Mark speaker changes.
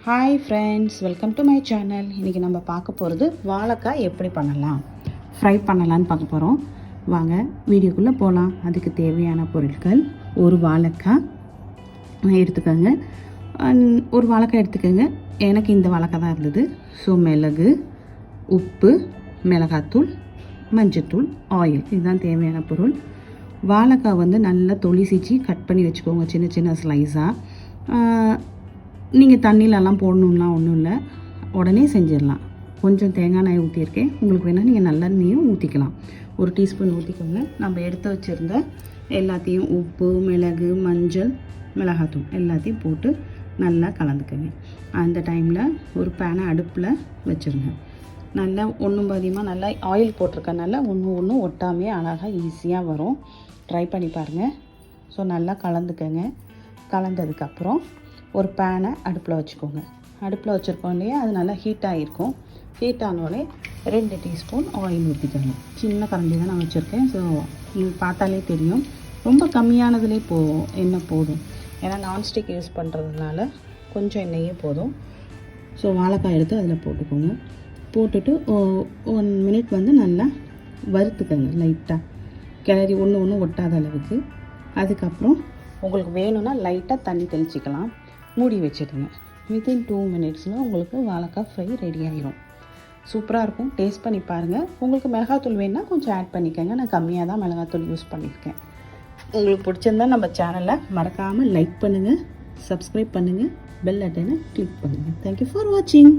Speaker 1: Hi friends, welcome to my channel. இன்றைக்கி நம்ம பார்க்க போகிறது வாழைக்காய் எப்படி பண்ணலாம், ஃப்ரை பண்ணலான்னு பார்க்க போகிறோம். வாங்க வீடியோக்குள்ளே போகலாம். அதுக்கு தேவையான பொருட்கள்: ஒரு வாழைக்காய் எடுத்துக்கோங்க. ஒரு வாழைக்காய் எடுத்துக்கோங்க. எனக்கு இந்த வாழைக்காய் தான் இருந்தது. ஸோ மிளகு, உப்பு, மிளகாத்தூள், மஞ்சத்தூள், ஆயில், இதுதான் தேவையான பொருள். வாழைக்காய் வந்து நல்லா தொளி சீச்சி கட் பண்ணி வச்சுக்கோங்க, சின்ன சின்ன ஸ்லைஸாக. நீங்கள் தண்ணியிலலாம் போடணும்லாம் ஒன்றும் இல்லை, உடனே செஞ்சிடலாம். கொஞ்சம் தேங்காய் எண்ணெய் ஊற்றியிருக்கேன். உங்களுக்கு வேணால் நீங்கள் நல்லெண்ணெயும் ஊற்றிக்கலாம். ஒரு டீஸ்பூன் ஊற்றிக்கோங்க. நம்ம எடுத்து வச்சுருந்த எல்லாத்தையும் உப்பு, மிளகு, மஞ்சள், மிளகாத்தூள் எல்லாத்தையும் போட்டு நல்லா கலந்துக்கோங்க. அந்த டைமில் ஒரு பேனை அடுப்பில் வச்சுருங்க. நல்லா ஒன்றும் பாதியமாக நல்லா ஆயில் போட்டிருக்கனால ஒன்றும் ஒட்டாமையே அழகாக ஈஸியாக வரும். ட்ரை பண்ணி பாருங்கள். ஸோ நல்லா கலந்துக்கோங்க. கலந்ததுக்கப்புறம் ஒரு பேனை அடுப்பில் வச்சுக்கோங்க. அடுப்பில் வச்சுருக்கோம் இல்லையா, அது நல்லா ஹீட் ஆகிருக்கும். ஹீட் ஆனோடனே 2 டீஸ்பூன் ஆயில் ஊற்றிக்கோங்க. சின்ன கரண்டி தான் நான் வச்சுருக்கேன். ஸோ நீங்கள் பார்த்தாலே தெரியும், ரொம்ப கம்மியானதுலேயே எண்ணெய் போதும். ஏன்னா நான்ஸ்டிக் யூஸ் பண்ணுறதுனால கொஞ்சம் எண்ணெயே போதும். ஸோ வாழைக்காய் எடுத்து அதில் போட்டுக்கோங்க. போட்டுட்டு 1 மினிட் வந்து நல்லா வறுத்துக்கோங்க. லைட்டாக கிளறி ஒன்று ஒட்டாத அளவுக்கு. அதுக்கப்புறம் உங்களுக்கு வேணும்னா லைட்டாக தண்ணி தெளிச்சிக்கலாம். மூடி வச்சுடுங்க. வித்தின் 2 மினிட்ஸில் உங்களுக்கு வாழைக்காய் ஃப்ரை ரெடி ஆகிரும். சூப்பராக இருக்கும். டேஸ்ட் பண்ணி பாருங்கள். உங்களுக்கு மிளகாத்தூள் வேணுன்னா கொஞ்சம் ஆட் பண்ணிக்கோங்க. நான் கம்மியாக தான் மிளகாத்தூள் யூஸ் பண்ணியிருக்கேன். உங்களுக்கு பிடிச்சிருந்தா நம்ம சேனலை மறக்காமல் லைக் பண்ணுங்கள், சப்ஸ்கிரைப் பண்ணுங்கள், பெல் பட்டனை கிளிக் பண்ணுங்கள். தேங்க்யூ ஃபார் வாட்சிங்.